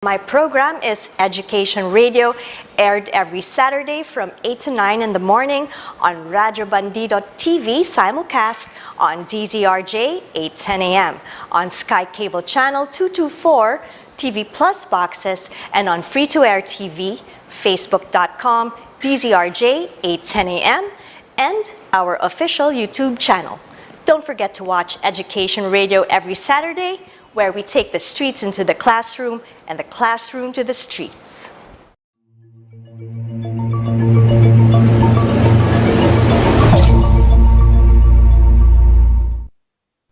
My program is Education Radio, aired every Saturday from 8 to 9 in the morning on RadyoBandi.tv, simulcast on DZRJ 8:10 a.m., on Sky Cable Channel 224, TV Plus boxes, and on free-to-air TV, facebook.com, DZRJ 8:10 a.m., and our official YouTube channel. Don't forget to watch Education Radio every Saturday, where we take the streets into the classroom and the classroom to the streets.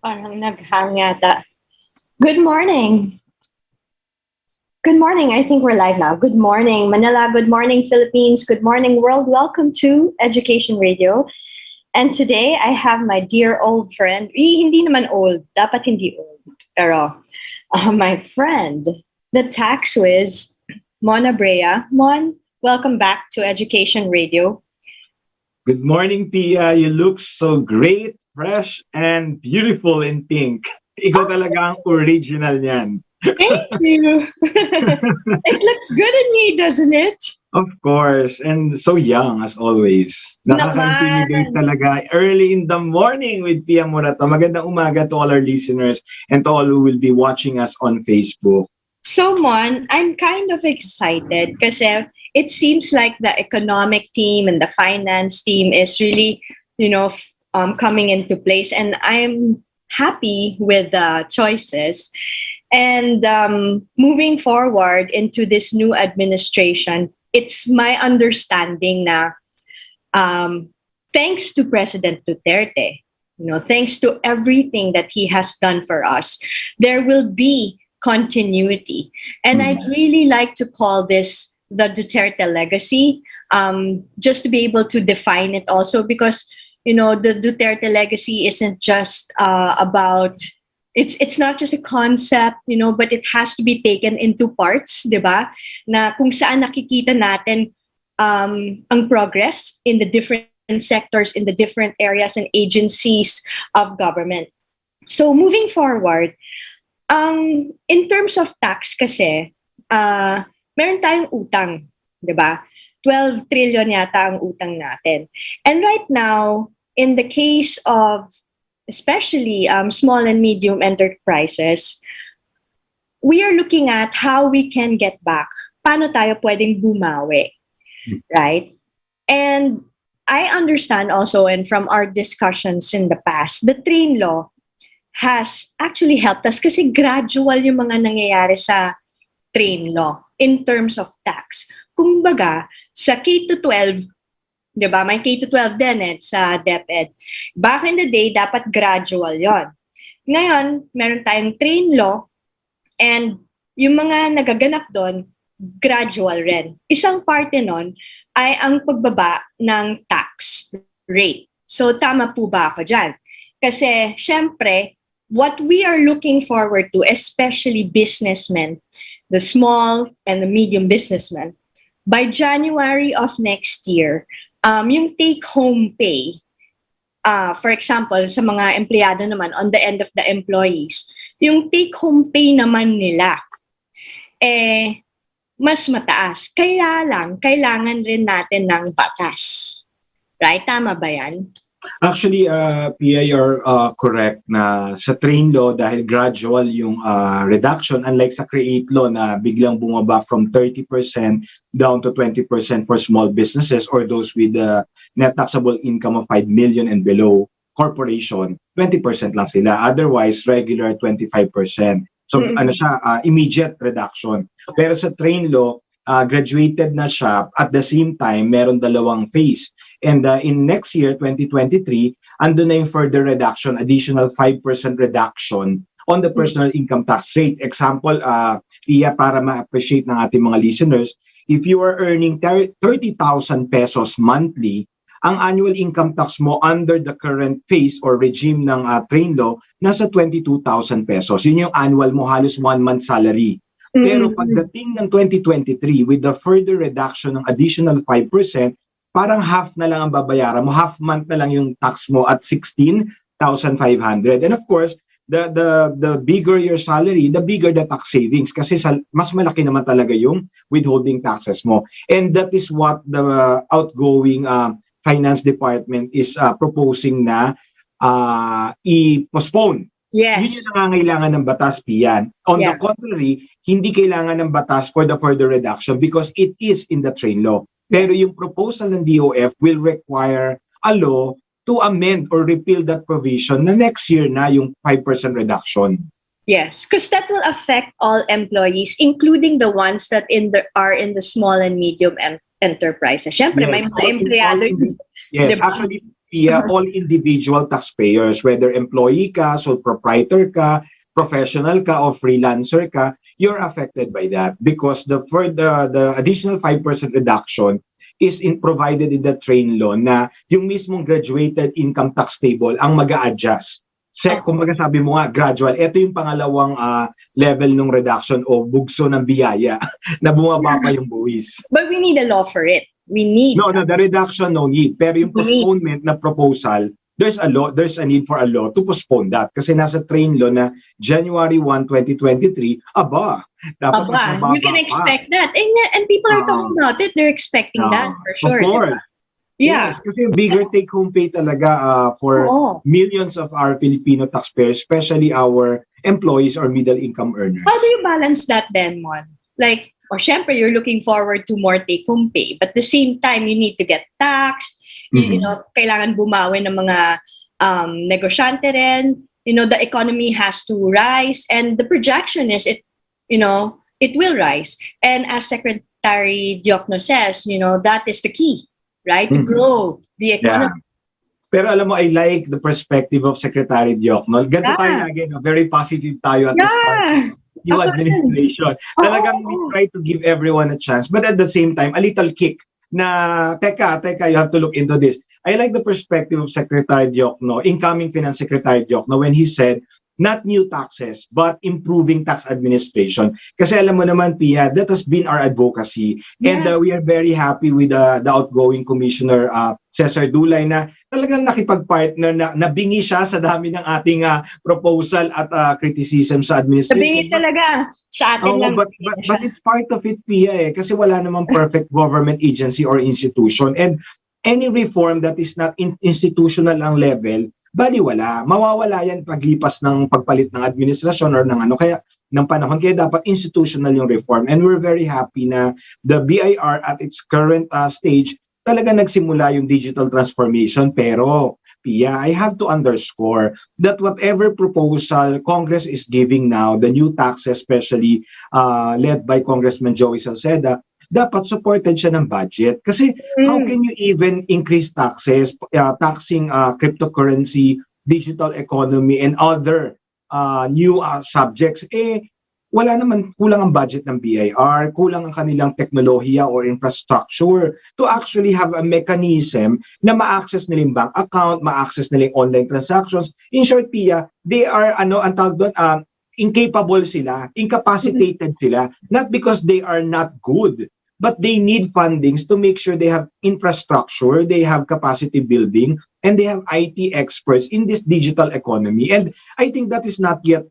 Parang naghang yata. Good morning. Good morning. I think we're live now. Good morning, Manila. Good morning, Philippines. Good morning, world. Welcome to Education Radio. And today I have my dear old friend. Hindi naman old. Dapat hindi old. Pero my friend, the tax whiz, Mon Abrea. Mon, welcome back to Education Radio. Good morning, Pia. You look so great, fresh, and beautiful in pink. Ikaw talaga ang original niyan. Thank you. It looks good in me, doesn't it? Of course, and so young as always. Nakaka-intimidate talaga early in the morning with Pia Morato. Magandang umaga to all our listeners and to all who will be watching us on Facebook. So, Mon, I'm kind of excited kasi it seems like the economic team and the finance team is really, coming into place. And I'm happy with the choices. And moving forward into this new administration, it's my understanding na thanks to President Duterte, thanks to everything that he has done for us, there will be continuity. And I'd really like to call this the Duterte legacy, just to be able to define it also, because, the Duterte legacy isn't just about... It's not just a concept, but it has to be taken into parts, di ba? Na kung saan nakikita natin ang progress in the different sectors, in the different areas and agencies of government. So moving forward, in terms of tax kasi, meron tayong utang, di ba? 12 trillion yata ang utang natin. And right now, in the case of especially small and medium enterprises, we are looking at how we can get back. Paano tayo pwedeng bumawi, right? And I understand also, and from our discussions in the past, the train law has actually helped us kasi gradual yung mga nangyayari sa train law in terms of tax. Kumbaga, sa K-12, diba? May K-12 din sa DepEd. Back in the day, dapat gradual yon. Ngayon, meron tayong train law and yung mga nagaganap doon, gradual rin. Isang parte nun ay ang pagbaba ng tax rate. So, tama po ba ako dyan? Kasi, syempre, what we are looking forward to, especially businessmen, the small and the medium businessmen, by January of next year, yung take-home pay, for example, sa mga empleyado naman, on the end of the employees, yung take-home pay naman nila, mas mataas. Kaya lang, kailangan rin natin ng batas. Right? Tama ba yan? Actually, Pia, you're correct na sa train law, dahil gradual yung reduction, unlike sa create law na biglang bumaba from 30% down to 20% for small businesses or those with net taxable income of 5 million and below, corporation, 20% lang sila. Otherwise, regular 25%. So, immediate reduction. Pero sa train law, graduated na siya. At the same time, meron dalawang phase. And in next year, 2023, andun na yung further reduction, additional 5% reduction on the personal income tax rate. Example, para ma-appreciate ng ating mga listeners, if you are earning 30,000 pesos monthly, ang annual income tax mo under the current phase or regime ng train law, nasa 22,000 pesos. Yun yung annual mo, halos 1 month salary. Pero pagdating ng 2023, with the further reduction ng additional 5%, parang half na lang ang babayaran mo, half month na lang yung tax mo at 16,500. And of course, the bigger your salary, the bigger the tax savings kasi mas malaki naman talaga yung withholding taxes mo. And that is what the outgoing finance department is proposing na i-postpone. Yes. Yun yung nangangailangan ng batas, Pian. On the contrary, hindi kailangan ng batas for the further reduction because it is in the train law. Pero yung proposal ng DOF will require a law to amend or repeal that provision na next year na yung 5% reduction. Yes, because that will affect all employees, including the ones that are in the small and medium enterprises. Siyempre, may mga empleyado. Yes, actually, all individual taxpayers, whether employee ka, sole proprietor ka, professional ka, o freelancer ka, you're affected by that because the additional 5% reduction is provided in the train law na yung mismong graduated income tax table ang mag-a-adjust. Kumbaga sabi mo nga, gradual. Ito yung pangalawang level ng reduction o bugso ng biyaya na bumaba pa yung buwis. But we need a law for it. No, the reduction, no need. Pero yung postponement na proposal, there's a need for a law to postpone that. Kasi nasa train law na January 1, 2023, dapat mas mababa you can expect that. And people are talking about it. They're expecting that for sure. Of course. Yeah. Yes, kasi bigger take-home pay talaga for millions of our Filipino taxpayers, especially our employees or middle-income earners. How do you balance that then, Mon? Like, syempre, you're looking forward to more take-home pay, but at the same time, you need to get taxed. You know, kailangan bumawi ng mga negosyante rin. You know, the economy has to rise, and the projection is it will rise. And as Secretary Diokno says, that is the key. Right? To grow the economy. Yeah. Pero alam mo, I like the perspective of Secretary Diokno. Ganito tayo lagi, very positive tayo at the start. Yung administration. Talagang we try to give everyone a chance. But at the same time, a little kick na, teka, you have to look into this. I like the perspective of Secretary Diokno, incoming Finance Secretary Diokno, when he said, not new taxes, but improving tax administration. Kasi alam mo naman, Pia, that has been our advocacy. And we are very happy with the outgoing Commissioner Cesar Dulay na talagang nakipag-partner na nabingi siya sa dami ng ating proposal at criticism sa administration. Nabingi talaga sa atin lang. But it's part of it, Pia, kasi wala namang perfect government agency or institution. And any reform that is not institutional ang level, baliwala, mawawala yan paglipas ng pagpalit ng administrasyon or ng panahon. Kaya dapat institutional yung reform. And we're very happy na the BIR at its current stage talaga nagsimula yung digital transformation. Pero, Pia, I have to underscore that whatever proposal Congress is giving now, the new taxes especially led by Congressman Joey Salceda, dapat supported siya ng budget. Kasi how can you even increase taxes, taxing cryptocurrency, digital economy, and other new subjects? Wala naman, kulang ang budget ng BIR, kulang ang kanilang teknolohiya or infrastructure to actually have a mechanism na ma-access nila yung bank account, ma-access nila yung online transactions. In short, Pia, they are, ang tawag doon, incapable sila, incapacitated sila, not because they are not good, but they need fundings to make sure they have infrastructure, they have capacity building, and they have IT experts in this digital economy. And I think that is not yet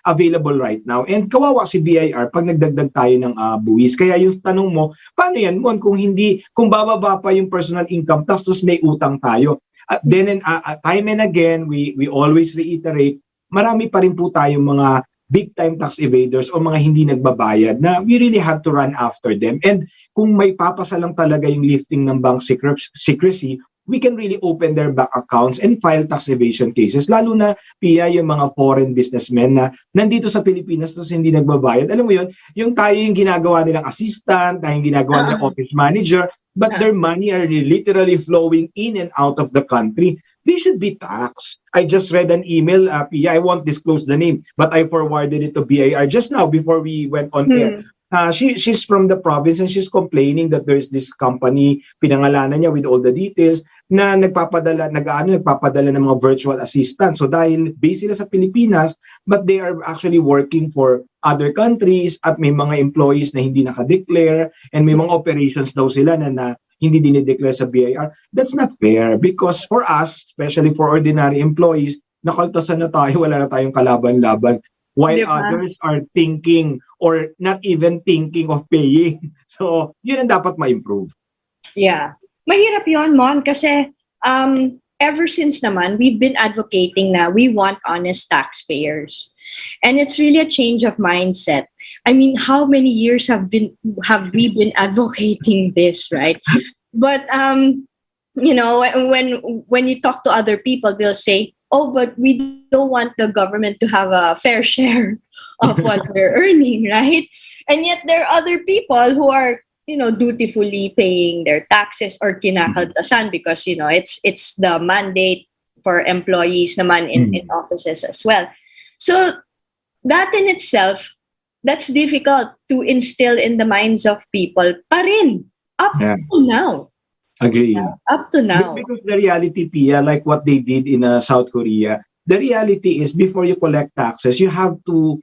available right now. And kawawa si BIR pag nagdagdag tayo ng buwis. Kaya yung tanong mo, paano yan, Mon, kung bababa pa yung personal income tax, tapos may utang tayo. Then time and again, we always reiterate, marami pa rin po tayong mga big-time tax evaders o mga hindi nagbabayad na we really have to run after them. And kung may papasa lang talaga yung lifting ng bank secrecy, we can really open their bank accounts and file tax evasion cases. Lalo na, Pia, yung mga foreign businessmen na nandito sa Pilipinas tapos hindi nagbabayad. Alam mo yun, yung tayo yung ginagawa nilang assistant, tayo yung ginagawa nilang office manager, but their money are literally flowing in and out of the country. They should be taxed. I just read an email, Pia, I won't disclose the name, but I forwarded it to BIR just now before we went on air. She's from the province and she's complaining that there's this company, pinangalanan niya with all the details, na nagpapadala ng mga virtual assistants. So dahil based sila sa Pilipinas, but they are actually working for other countries at may mga employees na hindi naka-declare and may mga operations daw sila na hindi dinideclare sa BIR. That's not fair because for us, especially for ordinary employees, nakaltasan na tayo, wala na tayong kalaban-laban. While Di ba? others are thinking or not even thinking of paying. So, yun ang dapat ma-improve. Yeah. Mahirap yon, Mon, kasi ever since naman, we've been advocating na we want honest taxpayers. And it's really a change of mindset. I mean, how many years have we been advocating this, right? But you know, when you talk to other people, they'll say, "Oh, but we don't want the government to have a fair share of what we're earning, right?" And yet there are other people who are, you know, dutifully paying their taxes or kinakaltasan because, you know, it's the mandate for employees naman in offices as well. So that in itself, that's difficult to instill in the minds of people pa rin, up to now. Agree. Up to now. Because the reality, Pia, like what they did in South Korea, the reality is before you collect taxes, you have to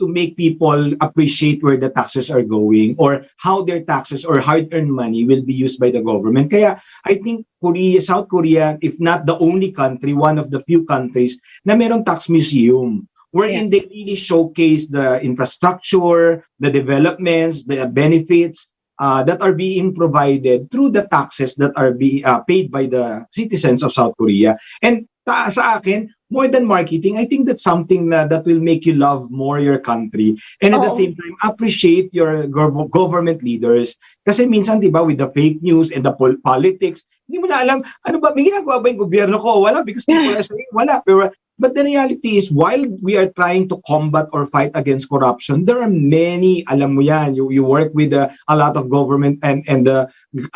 make people appreciate where the taxes are going or how their taxes or hard-earned money will be used by the government. Kaya I think South Korea, if not the only country, one of the few countries na merong tax museum wherein they really showcase the infrastructure, the developments, the benefits that are being provided through the taxes that are being paid by the citizens of South Korea. And sa akin, more than marketing, I think that's something that will make you love more your country and at the same time appreciate your government leaders. Kasi minsan, di ba, with the fake news and the politics, hindi mo na alam, ano ba, may ginagawa ba yung gobyerno ko? Wala, because people are saying, wala. But the reality is, while we are trying to combat or fight against corruption, there are many, alam mo yan, you work with a lot of government and a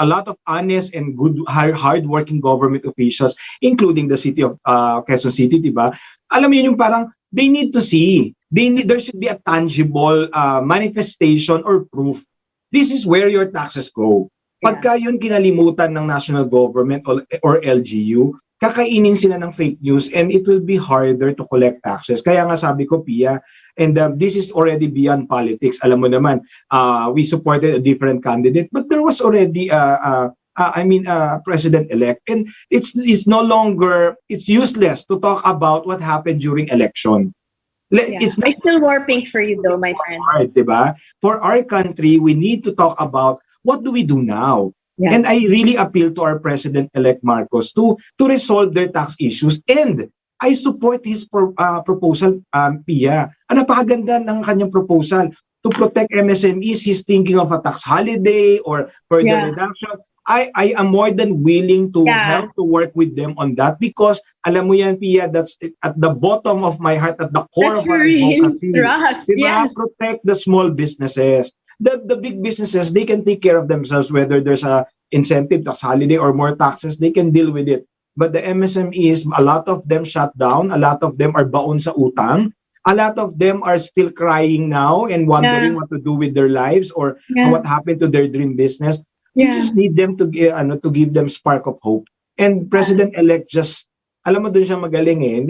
lot of honest and good, hard-working government officials, including the city of Quezon City, di ba? Alam mo yun, yung parang, they need to see. There should be a tangible manifestation or proof. This is where your taxes go. Pagka yun kinalimutan ng national government or LGU, kakainin sila ng fake news and it will be harder to collect taxes. Kaya nga sabi ko, Pia, and this is already beyond politics. Alam mo naman, we supported a different candidate, but there was already president-elect. And it's no longer, it's useless to talk about what happened during election. It's not, I'm still warping for you though, my friend. Right, diba? For our country, we need to talk about what do we do now? Yeah. And I really appeal to our President-elect Marcos to resolve their tax issues. And I support his proposal, Pia. Napakaganda ng kanyang proposal to protect MSMEs. He's thinking of a tax holiday or further reduction. I am more than willing to help to work with them on that because alam mo yan, Pia, that's at the bottom of my heart, at the core that's of our advocacy. Trust. Yes. Protect the small businesses. The big businesses, they can take care of themselves, whether there's a incentive, tax holiday, or more taxes, they can deal with it. But the MSMEs, a lot of them shut down, a lot of them are baon sa utang, a lot of them are still crying now and wondering what to do with their lives or what happened to their dream business. We just need them to give them spark of hope. And President-elect just, alam mo dun siya magaling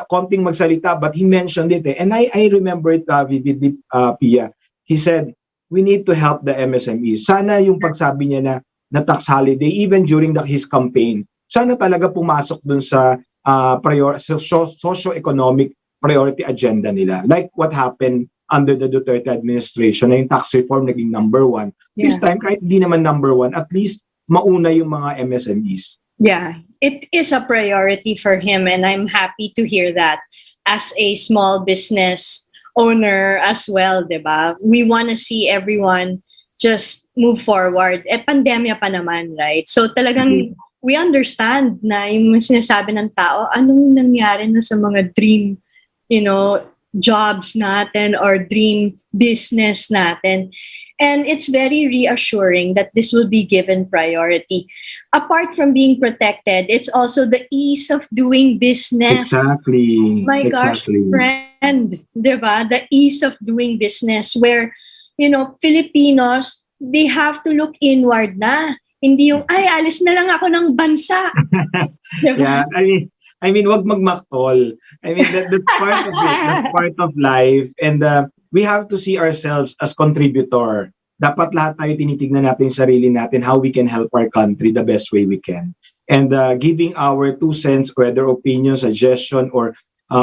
konting magsalita, but he mentioned it and I remember it vividly, Pia. He said, we need to help the MSMEs. Sana yung pagsabi niya na tax holiday, even during his campaign, sana talaga pumasok dun sa socio-economic priority agenda nila. Like what happened under the Duterte administration, na yung tax reform naging number 1. This time, kahit di naman number 1, at least mauna yung mga MSMEs. Yeah, it is a priority for him and I'm happy to hear that as a small business owner as well, diba? We want to see everyone just move forward. Pandemya pa naman, right? So talagang we understand na yung sinasabi ng tao, anong nangyari na sa mga dream, jobs natin or dream business natin. And it's very reassuring that this will be given priority. Apart from being protected, it's also the ease of doing business. Exactly. My gosh, friend, diba? The ease of doing business where, Filipinos, they have to look inward na. Hindi yung, alis na lang ako ng bansa. Diba? Yeah, I mean, wag magmaktol. I mean, that's part of it. That's part of life. And we have to see ourselves as contributor. Dapat lahat tayo tinitignan natin sarili natin, how we can help our country the best way we can. and giving our 2 cents, whether opinion, suggestion, or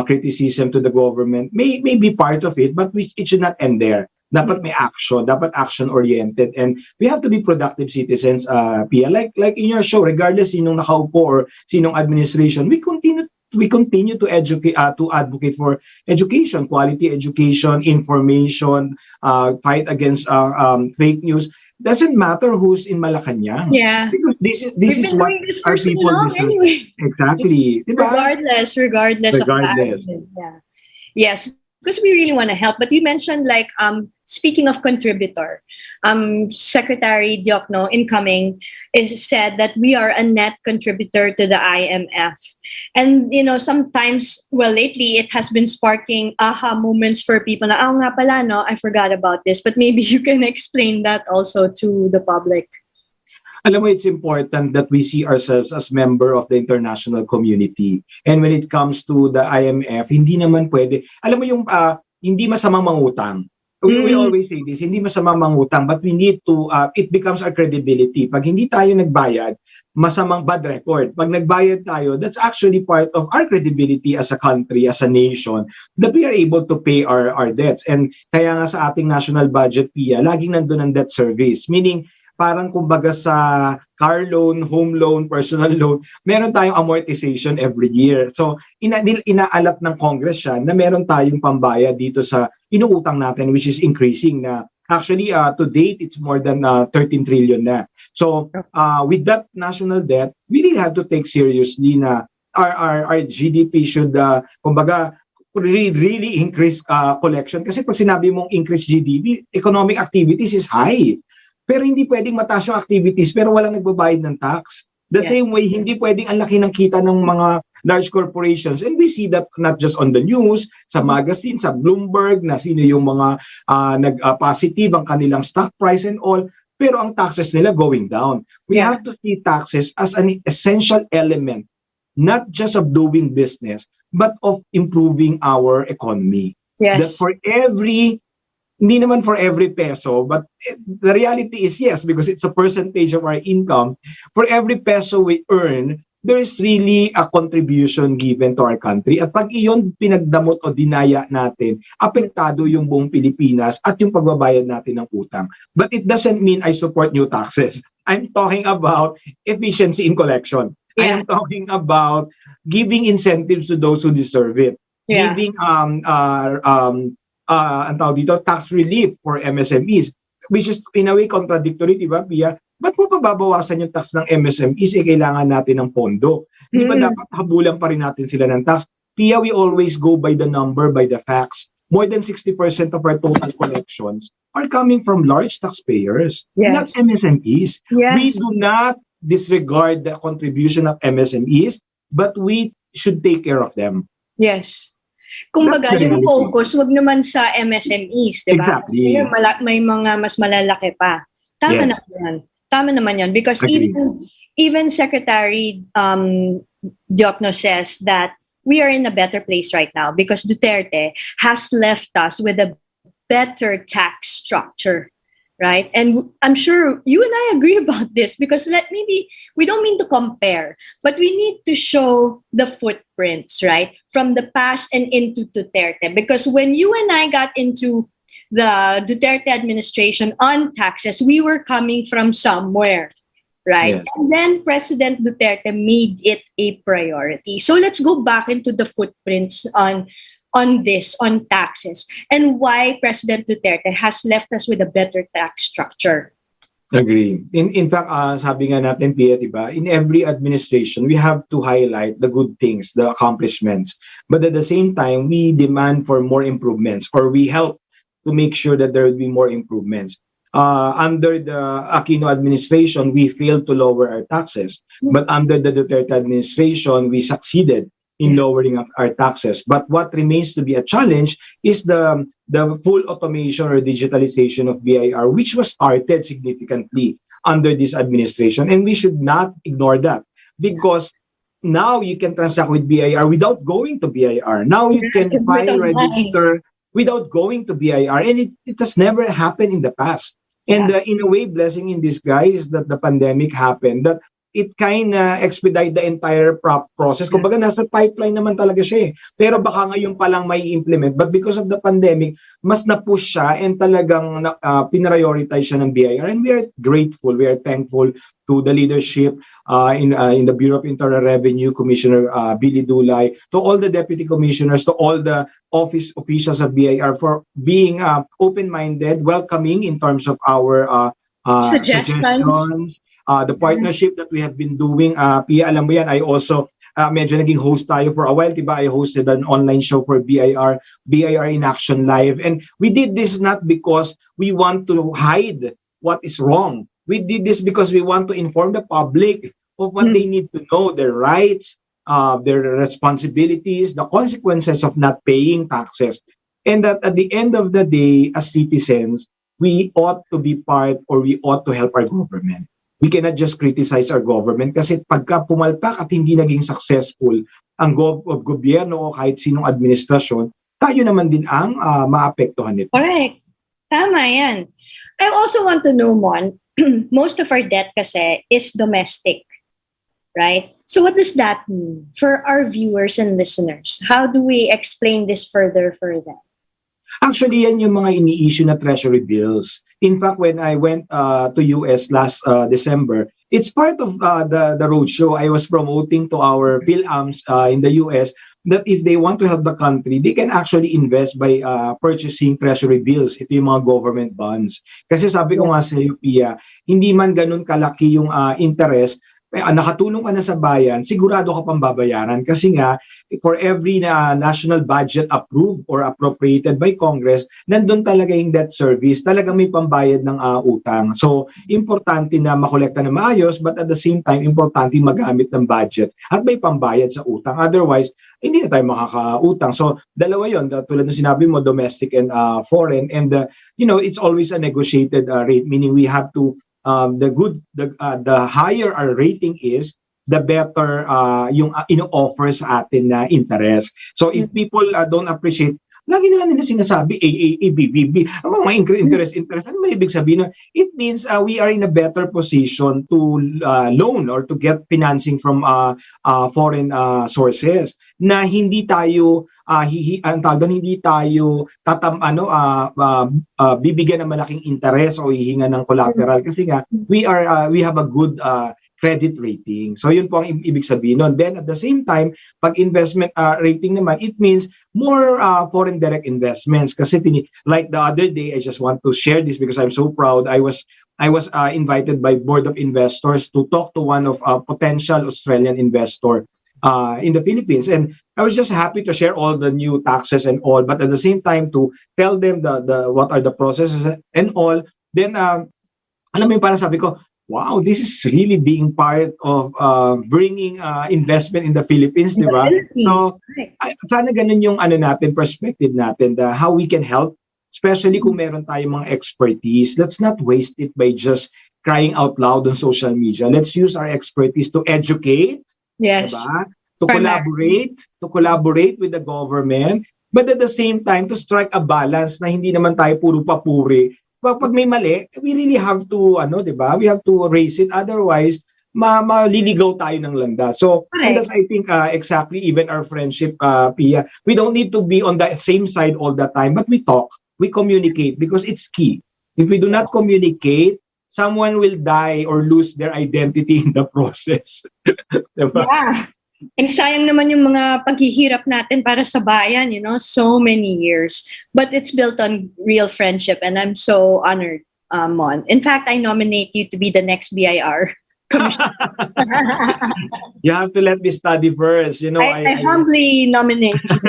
criticism to the government may be part of it, but it should not end there. Dapat may action, dapat action-oriented, and we have to be productive citizens, Pia. Like in your show, regardless sinong nakaupo or sinong administration, we continue to educate, to advocate for education, quality education, information, fight against fake news. Doesn't matter who's in Malacanang. Yeah. Because this We've is been what doing this our for so people long deserve. anyway. Exactly. Diba? Regardless of Regardless. that. Yeah. Yes, because we really want to help. But you mentioned like speaking of contributor, Secretary Diokno incoming is said that we are a net contributor to the IMF. And sometimes, well, lately it has been sparking aha moments for people na, nga pala, no, I forgot about this. But maybe you can explain that also to the public. Alam mo, it's important that we see ourselves as member of the international community. And when it comes to the IMF, hindi naman pwede. Alam mo yung hindi masamang mangutang. We always say this, hindi masamang mangutang, but we need to, it becomes our credibility. Pag hindi tayo nagbayad, masamang bad record. Pag nagbayad tayo, that's actually part of our credibility as a country, as a nation, that we are able to pay our debts. And kaya nga sa ating national budget, Pia, laging nandun ang debt service. Meaning, parang kumbaga sa car loan, home loan, personal loan, meron tayong amortization every year. So, inaalat ng Congress siya na meron tayong pambayad dito sa inuutang natin, which is increasing na. Actually, to date, it's more than 13 trillion na. So, with that national debt, we really have to take seriously na our GDP should, kumbaga, really increase collection. Kasi pag sinabi mong increase GDP, economic activities is high. Pero hindi pwedeng mataas yung activities pero walang nagbabayad ng tax. The same way, hindi pwedeng ang laki ng kita ng mga large corporations. And we see that not just on the news, sa magazine, sa Bloomberg, na sino yung mga nag-positive ang kanilang stock price and all. Pero ang taxes nila going down. We have to see taxes as an essential element, not just of doing business, but of improving our economy. Yes. That for hindi naman for every peso, but the reality is yes, because it's a percentage of our income. For every peso we earn, there is really a contribution given to our country. At pag iyon pinagdamot o dinaya natin, apektado yung buong Pilipinas at yung pagbabayad natin ng utang. But it doesn't mean I support new taxes. I'm talking about efficiency in collection. I am talking about giving incentives to those who deserve it. Giving ang tawag dito, tax relief for MSMEs, which is in a way contradictory, di ba, Pia? Ba't mo pa babawasan yung tax ng MSMEs? Kailangan natin ng pondo. Di ba dapat habulan pa rin natin sila ng tax? Pia, we always go by the number, by the facts. More than 60% of our total collections are coming from large taxpayers, not MSMEs. Yes. We do not disregard the contribution of MSMEs, but we should take care of them. Yes. Kumbaga, yung focus, wag naman sa MSMEs, di ba? Exactly. May mga mas malalaki pa. Tama naman yan. Because even Secretary Diokno says that we are in a better place right now because Duterte has left us with a better tax structure. Right? And I'm sure you and I agree about this because maybe we don't mean to compare, but we need to show the footprints, right? From the past and into Duterte. Because when you and I got into the Duterte administration on taxes, we were coming from somewhere, right? Yes. And then President Duterte made it a priority. So let's go back into the footprints on taxes and why President Duterte has left us with a better tax structure. Agree. In fact, sabi nga natin, Pia, diba, in every administration, we have to highlight the good things, the accomplishments. But at the same time, we demand for more improvements or we help to make sure that there will be more improvements. Under the Aquino administration, we failed to lower our taxes. But under the Duterte administration, we succeeded in lowering our taxes. But what remains to be a challenge is the full automation or digitalization of BIR, which was started significantly under this administration. And we should not ignore that because now you can transact with BIR without going to BIR. Now you can file, register without going to BIR. And it has never happened in the past. And in a way, blessing in disguise that the pandemic happened, that it kind expedite the entire process. Kumbaga nasa pipeline naman talaga siya Pero baka ngayon pa lang may implement. But because of the pandemic, mas na-push siya and talagang pinrioritize siya ng BIR. And we are grateful, we are thankful to the leadership in the Bureau of Internal Revenue, Commissioner Billy Dulay, to all the deputy commissioners, to all the office officials at BIR for being open-minded, welcoming in terms of our suggestions. The partnership that we have been doing, Pia, alam mo yan, I also, medyo naging host tayo for a while, diba? I hosted an online show for BIR in Action Live. And we did this not because we want to hide what is wrong. We did this because we want to inform the public of what they need to know, their rights, their responsibilities, the consequences of not paying taxes. And that at the end of the day, as citizens, we ought to be part or we ought to help our government. We cannot just criticize our government kasi pagka pumalpak at hindi naging successful ang gobyerno o kahit sinong administrasyon, tayo naman din ang maapektuhan nito. Correct. Tama yan. I also want to know, Mon, most of our debt kasi is domestic, right? So what does that mean for our viewers and listeners? How do we explain this further for them? Actually, yan yung mga ini-issue na treasury bills. In fact, when I went to US last December, it's part of the roadshow. I was promoting to our PhilAms in the US that if they want to help the country, they can actually invest by purchasing treasury bills. Ito yung mga government bonds. Kasi sabi ko nga sa iyo, Pia, hindi man ganun kalaki yung interest, nakatulong ka na sa bayan, sigurado ka pang babayaran. Kasi nga, for every national budget approved or appropriated by Congress, nandun talaga yung debt service, talaga may pambayad ng utang. So, importante na makolekta na maayos, but at the same time, importante magamit ng budget at may pambayad sa utang. Otherwise, hindi na tayo makakautang. So, dalawa yun. Tulad ng sinabi mo, domestic and foreign. And, it's always a negotiated rate, meaning we have to the higher our rating is, the better yung ino-offer sa atin na interest. So if people don't appreciate, lagi na lang nila sinasabi AAA, BBB, ang mga interest, ano may ibig sabihin? It means we are in a better position to loan or to get financing from foreign sources na hindi tayo hindi tayo bibigyan ng malaking interest o hihinga ng collateral kasi nga we have a good credit rating. So yun po ang ibig sabihin nun. Then at the same time, pag investment rating naman, it means more foreign direct investments. Kasi like the other day, I just want to share this because I'm so proud. I was invited by Board of Investors to talk to one of potential Australian investor in the Philippines. And I was just happy to share all the new taxes and all, but at the same time to tell them the what are the processes and all. Then, alam mo yung parang sabi ko, wow, this is really being part of bringing investment in the Philippines, di ba? So, sana ganun yung perspective natin, how we can help, especially kung meron tayong mga expertise. Let's not waste it by just crying out loud on social media. Let's use our expertise to educate, yes, diba? To collaborate with the government, but at the same time, to strike a balance na hindi naman tayo puro papuri. Pag may mali, we really have to, diba? We have to raise it. Otherwise, maliligaw tayo ng landa. So, and that's, I think, exactly even our friendship, Pia. We don't need to be on the same side all the time, but we talk, we communicate because it's key. If we do not communicate, someone will die or lose their identity in the process. Diba? Yeah. And sayang naman yung mga paghihirap natin para sa bayan, so many years. But it's built on real friendship and I'm so honored, Mon. In fact, I nominate you to be the next BIR commissioner. You have to let me study first. I humbly nominate you.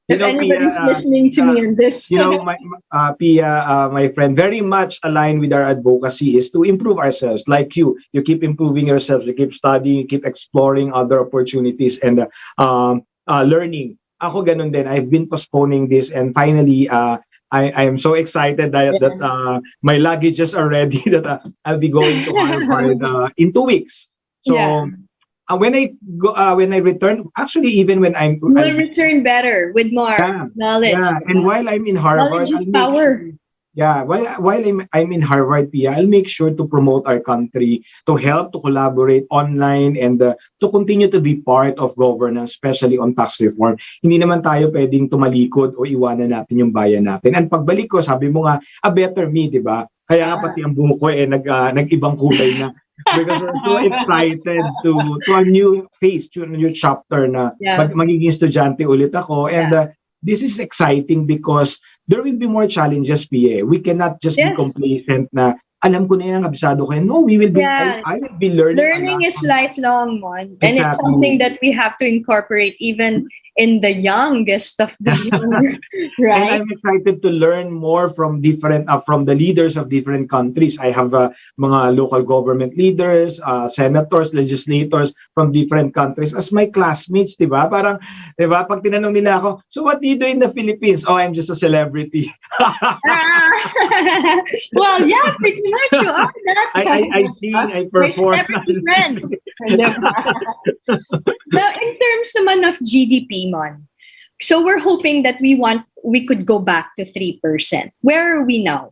If anybody's listening to me on this. Pia, my friend, very much aligned with our advocacy is to improve ourselves. Like you keep improving yourselves, you keep studying, you keep exploring other opportunities and learning. Ako ganun din. I've been postponing this and finally, I am so excited that my luggages are ready that I'll be going to Harvard in 2 weeks. So, when I return, actually even when We'll return better with more knowledge. Yeah, and while I'm in Harvard, knowledge is power. Yeah, while I'm in Harvard, Pia, I'll make sure to promote our country, to help, to collaborate online, and to continue to be part of governance, especially on tax reform. Hindi naman tayo pwedeng tumalikod o iwanan natin yung bayan natin. And pagbalik ko, sabi mo nga, a better me, di ba? Kaya nga pati ang buhok ko nag-ibang kulay na. Because we're so excited to a new phase, to a new chapter na Yeah. magiging estudyante ulit ako. And this is exciting because there will be more challenges, PA. We cannot just be Yes. complacent na alam ko na yan, abisado ko yan. No, we will be, Yeah. I will be learning a Learning lot is from- lifelong, Mon. And it's Exactly. something that we have to incorporate even in the youngest of the young, And right? I'm excited to learn more from from the leaders of different countries. I have mga local government leaders, senators, legislators from different countries as my classmates, 'di ba? Parang 'di ba pag tinanong nila ako, "So what do you do in the Philippines?" "Oh, I'm just a celebrity." Well, yeah, pretty much you are that. I sing, I My perform. celebrity friend. Now, in terms naman of GDP, Mon, so we're hoping that we could go back to 3%. Where are we now?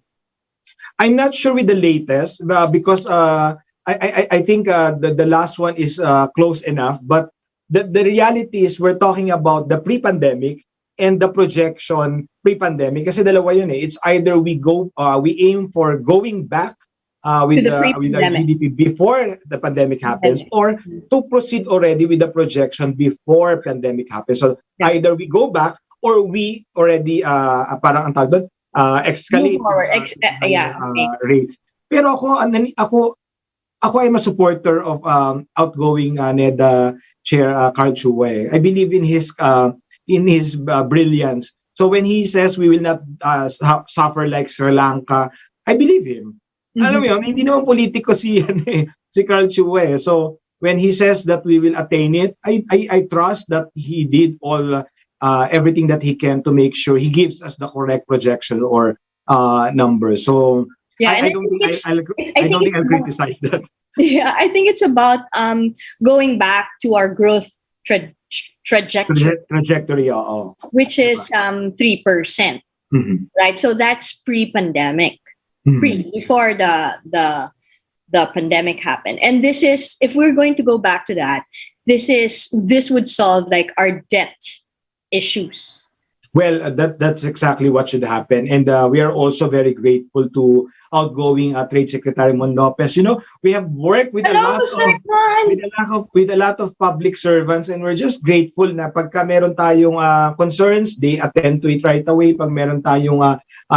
I'm not sure with the latest because I think the last one is close enough. But the reality is we're talking about the pre-pandemic and the projection pre-pandemic. Kasi dalawa yun eh. It's either we aim for going back with the our pre-pandemic. GDP before the pandemic happens, or to proceed already with the projection before pandemic happens. So Yeah. either we go back or we already parang ang tawag doon, escalate Move forward. Yeah. Okay. rate. Pero ako I'm a supporter of outgoing NEDA Chair Carl Chua. I believe in his brilliance. So when he says we will not suffer like Sri Lanka, I believe him. Alam mo yun, hindi naman politiko si Carl Chua. So when he says that we will attain it, I trust that he did all everything that he can to make sure he gives us the correct projection or numbers. So Yeah, I don't think I'll criticize that. Yeah, I think it's about going back to our growth trajectory, Trajectory, oo. which is 3%, Mhm. right? So that's pre-pandemic, Mhm. before the pandemic happened. And this is, if we're going to go back to that, this would solve like our debt issues. Well, that's exactly what should happen, and we are also very grateful to outgoing Trade Secretary Mon Lopez. You know, we have worked with Hello, Sir Juan! with a lot of public servants, and we're just grateful na pagka meron tayong concerns, they attend to it right away. Pag meron tayong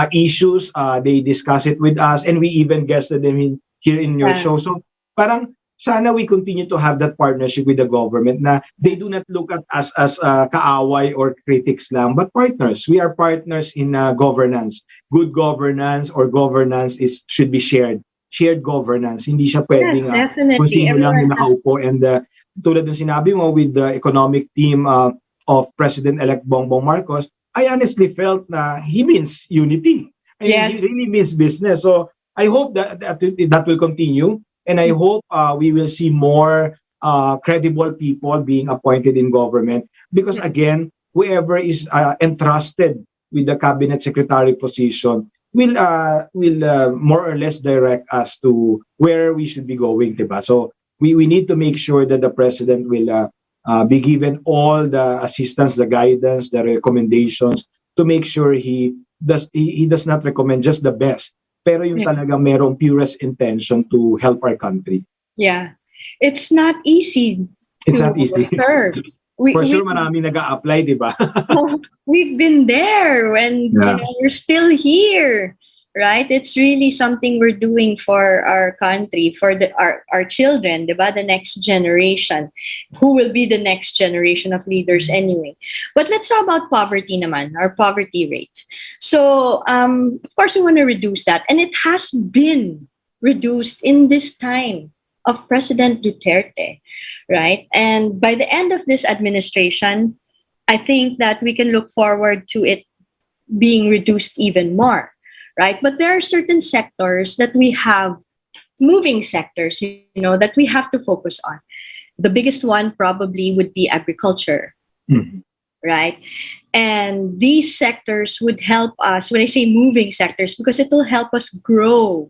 issues, they discuss it with us, and we even guested them here in your show. So parang sana we continue to have that partnership with the government na they do not look at us as kaaway or critics lang, but partners. We are partners in governance. Good governance or governance should be shared. Shared governance. Hindi siya pwedeng Yes, definitely. kung sino lang yung Everyone has- nakaupo. And tulad ng sinabi mo with the economic team of President-elect Bongbong Marcos, I honestly felt na he means unity. I mean, Yes. he really means business. So I hope that will continue. And I hope we will see more credible people being appointed in government. Because again, whoever is entrusted with the cabinet secretary position will more or less direct us to where we should be going, diba? So we need to make sure that the president will be given all the assistance, the guidance, the recommendations to make sure he does not recommend just the best, pero yung talagang merong purest intention to help our country. Yeah. It's not easy. It's to not easy. serve. For sure, marami nag-a-apply, di ba? We've been there when Yeah. we're still here, right? It's really something we're doing for our country, for our children, diba? The next generation, who will be the next generation of leaders anyway. But let's talk about poverty naman, our poverty rate. So, of course, we want to reduce that. And it has been reduced in this time of President Duterte, right? And by the end of this administration, I think that we can look forward to it being reduced even more, right? But there are certain sectors that we have, moving sectors, that we have to focus on. The biggest one probably would be agriculture, Mhm. right? And these sectors would help us, when I say moving sectors, because it will help us grow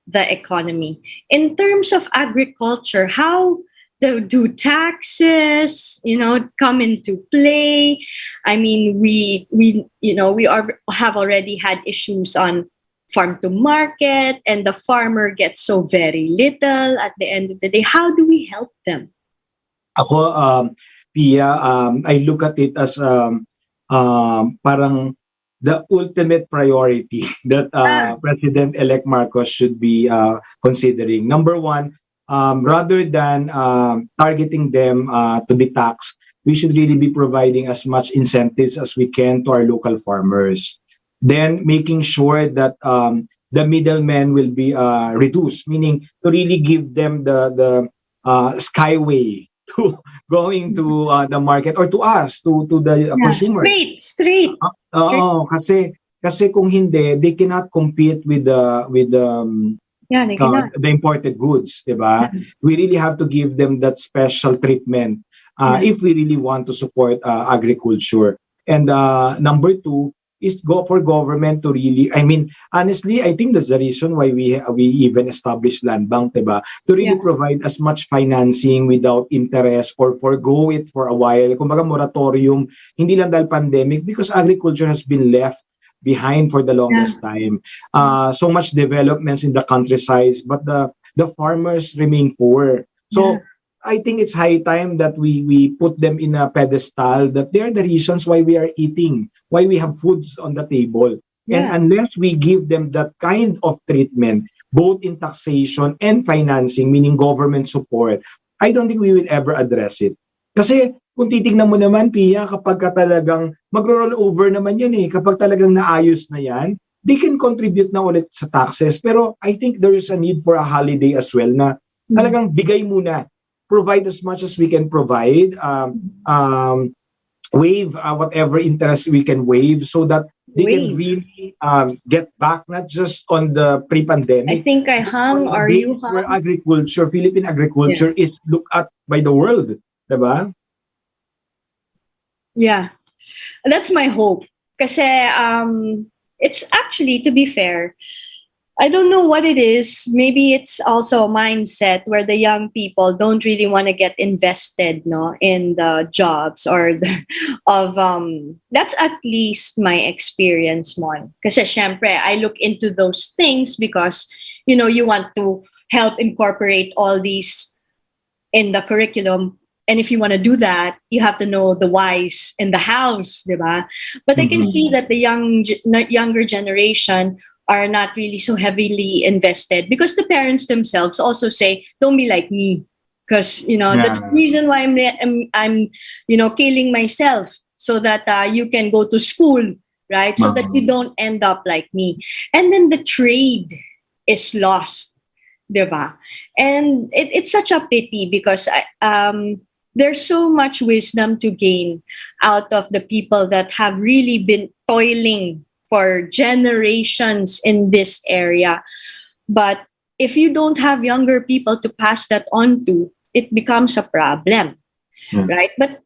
the economy. In terms of agriculture, how do taxes, come into play? I mean, we have already had issues on farm to market, and the farmer gets so very little at the end of the day. How do we help them? Ako, Pia, I look at it as parang the ultimate priority that President-elect Marcos should be considering. Number one, rather than targeting them to be taxed, we should really be providing as much incentives as we can to our local farmers. Then making sure that the middlemen will be reduced, meaning to really give them the skyway to going to the market or to us, to the consumer. Straight. Kasi kung hindi, they cannot compete with the imported goods, diba? We really have to give them that special treatment if we really want to support agriculture. And number two is go for government to really, I mean, honestly, I think that's the reason why we even established Land Bank, diba? To really provide as much financing without interest or forgo it for a while. Kumbaga moratorium, hindi lang dahil pandemic, because agriculture has been left behind for the longest time. So much developments in the countryside, but the farmers remain poor. So I think it's high time that we put them in a pedestal, that they're the reasons why we are eating, why we have foods on the table. And unless we give them that kind of treatment, both in taxation and financing, meaning government support, I don't think we will ever address it. Kasi kung titignan mo naman, Pia, kapag ka talagang magro-roll over naman yan kapag talagang naayos na yan, they can contribute na ulit sa taxes. Pero I think there is a need for a holiday as well na talagang bigay muna. Provide as much as we can provide, waive whatever interest we can waive, so that they can really get back, not just on the pre-pandemic. I think I hung, or you hung? Where agriculture, Philippine agriculture is looked at by the world, diba? Yeah, that's my hope. Kasi it's actually, to be fair, I don't know what it is. Maybe it's also a mindset where the young people don't really want to get invested, in the jobs or that's at least my experience, Mon. Kasi syempre, I look into those things because, you want to help incorporate all these in the curriculum. And if you want to do that, you have to know the whys in the house, diba? But I can see that the younger generation are not really so heavily invested, because the parents themselves also say, don't be like me, because that's the reason why I'm killing myself, so that you can go to school, right? So that you don't end up like me. And then the trade is lost, diba? And it's such a pity, because there's so much wisdom to gain out of the people that have really been toiling for generations in this area. But if you don't have younger people to pass that on to, it becomes a problem, right? But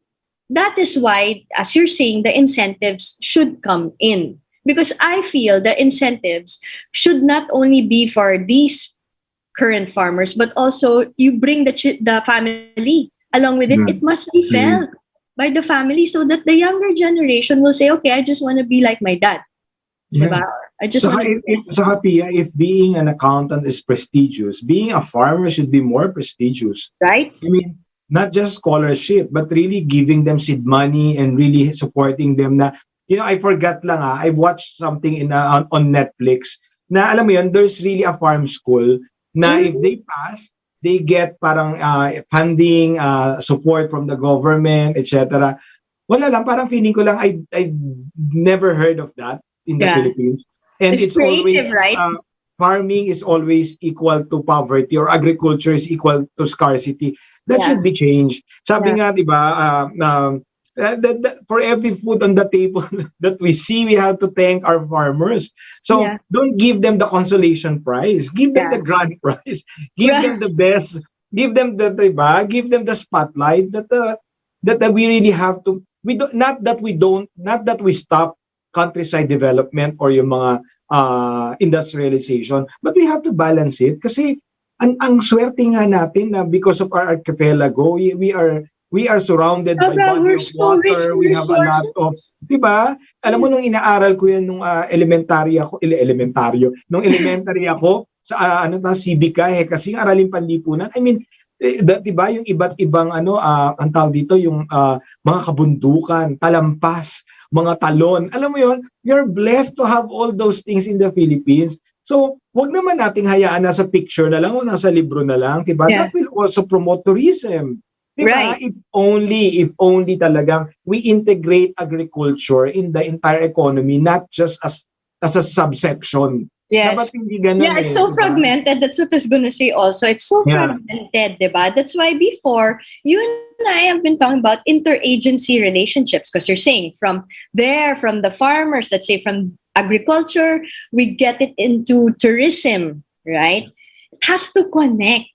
that is why, as you're saying, the incentives should come in. Because I feel the incentives should not only be for these current farmers, but also you bring the family along with it. It must be felt by the family, so that the younger generation will say, okay, I just want to be like my dad. Yeah. I just if being an accountant is prestigious, being a farmer should be more prestigious. Right? I mean, not just scholarship, but really giving them seed money and really supporting them. Na, I forgot lang I watched something on Netflix na, alam mo yun, there's really a farm school na if they pass, they get parang funding, support from the government, etc. Wala lang, parang feeling ko lang, I never heard of that in the Philippines. And it's creative, always, right? Farming is always equal to poverty, or agriculture is equal to scarcity. That should be changed. Sabi nga, di ba, that for every food on the table that we see, we have to thank our farmers. So don't give them the consolation prize. Give them the grand prize. Give them the best. Give them the, diba? Give them the spotlight that we really have to not that we stop countryside development or yung mga industrialization, but we have to balance it kasi ang swerte nga natin na because of our archipelago, we are surrounded by body We're of so rich water. in We have a lot of, resources. 'di ba? Alam mo nung inaaral ko yan nung elementary ako sa Civica kasi aralin panlipunan. I mean, 'di ba yung iba't ibang ang tawag dito yung mga kabundukan, talampas, mga talon. Alam mo yon, you're blessed to have all those things in the Philippines. So, wag naman nating hayaan na sa picture na lang o nasa libro na lang, 'di ba? Yeah. That will also promote tourism. Diba? Right. If only talagang we integrate agriculture in the entire economy, not just as a subsection. Yes. Dapat hindi ganun Yeah, it's so diba? fragmented. That's what I was going to say also. It's so fragmented, diba? That's why before, you and I have been talking about interagency relationships because you're saying from the farmers, let's say from agriculture, we get it into tourism, right? It has to connect.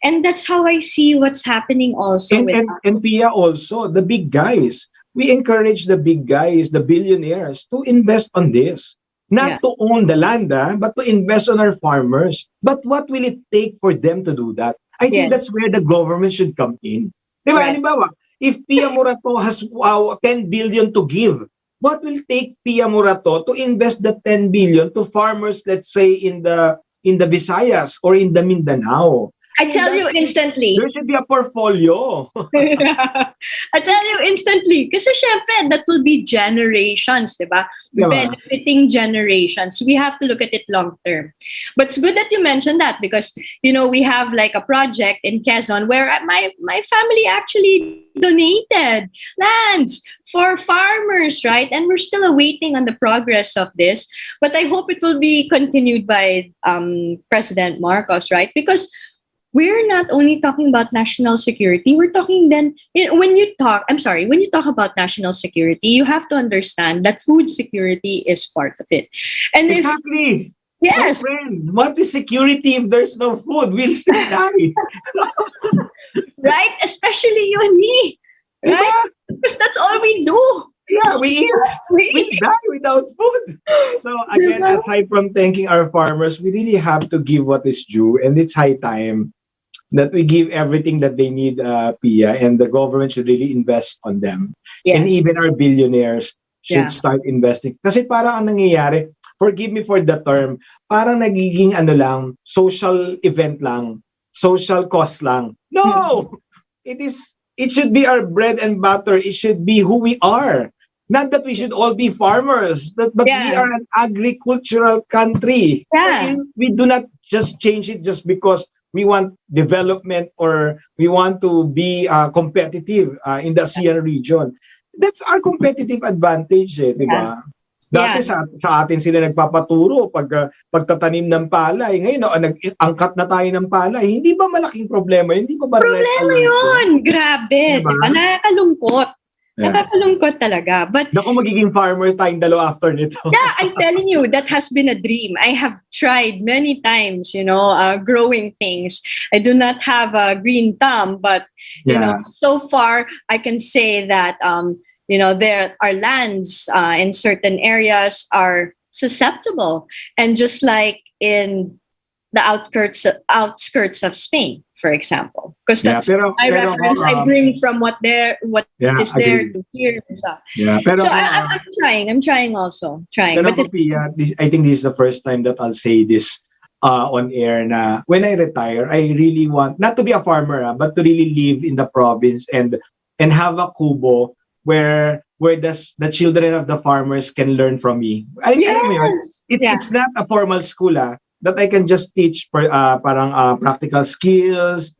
And that's how I see what's happening also And Pia also, the big guys. We encourage the big guys, the billionaires, to invest on this. Not to own the land, but to invest on our farmers. But what will it take for them to do that? I think that's where the government should come in. Diba? Right. Halimbawa, if Pia Morato has 10 billion to give, what will take Pia Morato to invest the 10 billion to farmers, let's say, in the Visayas or in the Mindanao? I tell you instantly. There should be a portfolio. I tell you instantly. Kasi syempre, that will be generations, diba? Diba? Benefiting generations. We have to look at it long term. But it's good that you mentioned that because, we have like a project in Quezon where my family actually donated lands for farmers, right? And we're still awaiting on the progress of this. But I hope it will be continued by President Marcos, right? Because we're not only talking about national security, we're talking then, when you talk about national security, you have to understand that food security is part of it. And Exactly. Yes. My friend, what is security if there's no food? We'll still die. Right? Especially you and me. Right? Yeah. Because that's all we do. Yeah, we die without food. So again, aside from thanking our farmers, we really have to give what is due, and it's high time that we give everything that they need, Pia, and the government should really invest on them. Yes. And even our billionaires should start investing. Kasi parang ang nangyayari, forgive me for the term, parang nagiging social event lang, social cost lang. No! It should be our bread and butter. It should be who we are. Not that we should all be farmers, but we are an agricultural country. Yeah. We do not just change it just because we want development or we want to be competitive in the ASEAN region. That's our competitive advantage, di ba? Dati sa atin sila nagpapaturo pagtatanim ng palay. Ngayon, angkat na tayo ng palay. Hindi ba malaking problema? Hindi ba problema yun? Grabe. Diba? Nakakalungkot. Nakakalungkot talaga. But naku, magiging farmer tayong dalawa after nito. Yeah, I'm telling you, that has been a dream. I have tried many times, growing things. I do not have a green thumb, but so far I can say that there are lands in certain areas are susceptible, and just like in the outskirts of Spain, for example, because that's my reference. I bring from what is there to here. So I'm trying also. But Pia, I think this is the first time that I'll say this on air. Na when I retire, I really want not to be a farmer, but to really live in the province and have a kubo where the children of the farmers can learn from me. It's not a formal school, that I can just teach practical skills,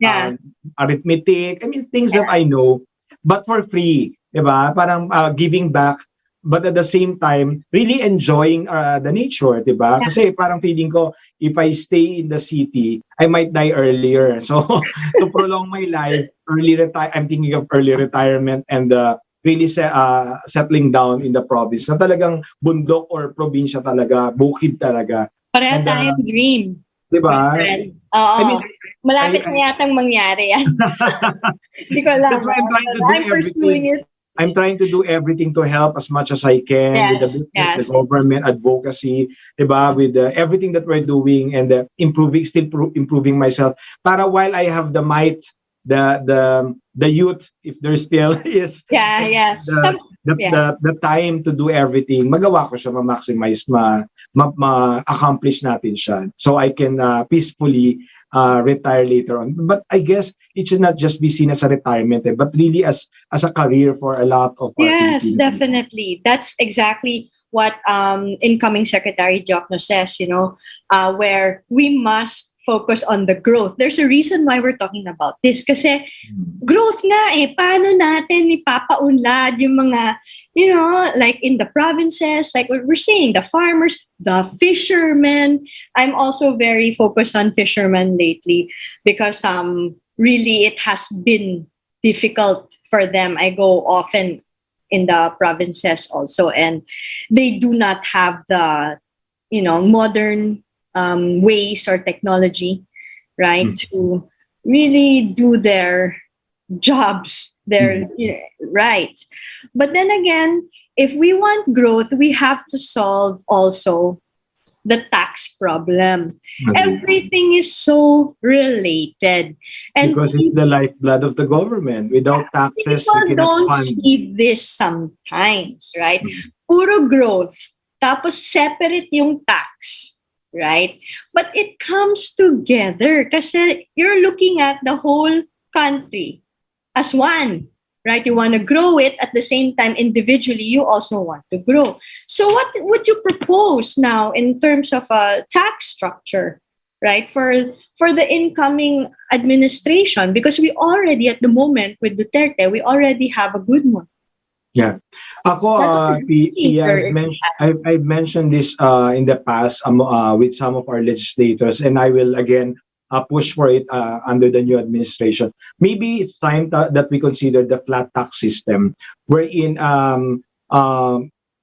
arithmetic, things that I know, but for free, diba? Parang giving back, but at the same time, really enjoying the nature, diba? Kasi parang feeling ko, if I stay in the city, I might die earlier. So, to prolong my life, I'm thinking of early retirement and really settling down in the province na talagang bundok or probinsya talaga, bukid talaga. Pareha tayong dream. Diba? Oo. Malapit na yatang mangyari yan. Hindi ko alam. That's why I'm trying to do I'm pursuing it. I'm trying to do everything to help as much as I can with the Yes, business, the yes. government, advocacy, diba? With everything that we're doing and improving, still improving myself. Para while I have the might, the youth, if there still is, Yeah, and yes. the Yeah. the time to do everything, magawa ko siya, ma-maximize, ma-accomplish natin siya. So I can peacefully retire later on. But I guess it should not just be seen as a retirement, but really as a career for a lot of our Yes, Filipinos. definitely. That's exactly what incoming Secretary Diokno says, where we must focus on the growth. There's a reason why we're talking about this. Kasi growth nga eh. Paano natin ipapaunlad yung mga, like in the provinces, like what we're saying, the farmers, the fishermen. I'm also very focused on fishermen lately because really it has been difficult for them. I go often in the provinces also, and they do not have the, modern ways or technology, right, to really do their jobs there, right. But then again, if we want growth, we have to solve also the tax problem. Everything is so related, and Because it's the lifeblood of the government. Without taxes, we people cannot don't fund. see this sometimes, right? Puro growth, tapos separate yung tax, right? But it comes together kasi you're looking at the whole country as one, right? You want to grow it at the same time individually, you also want to grow. So what would you propose now in terms of a tax structure, right? For the incoming administration, because we already at the moment with Duterte, we already have a good one. Yeah. Ako, Pia, I've mentioned this in the past with some of our legislators, and I will again push for it under the new administration. Maybe it's time that we consider the flat tax system, wherein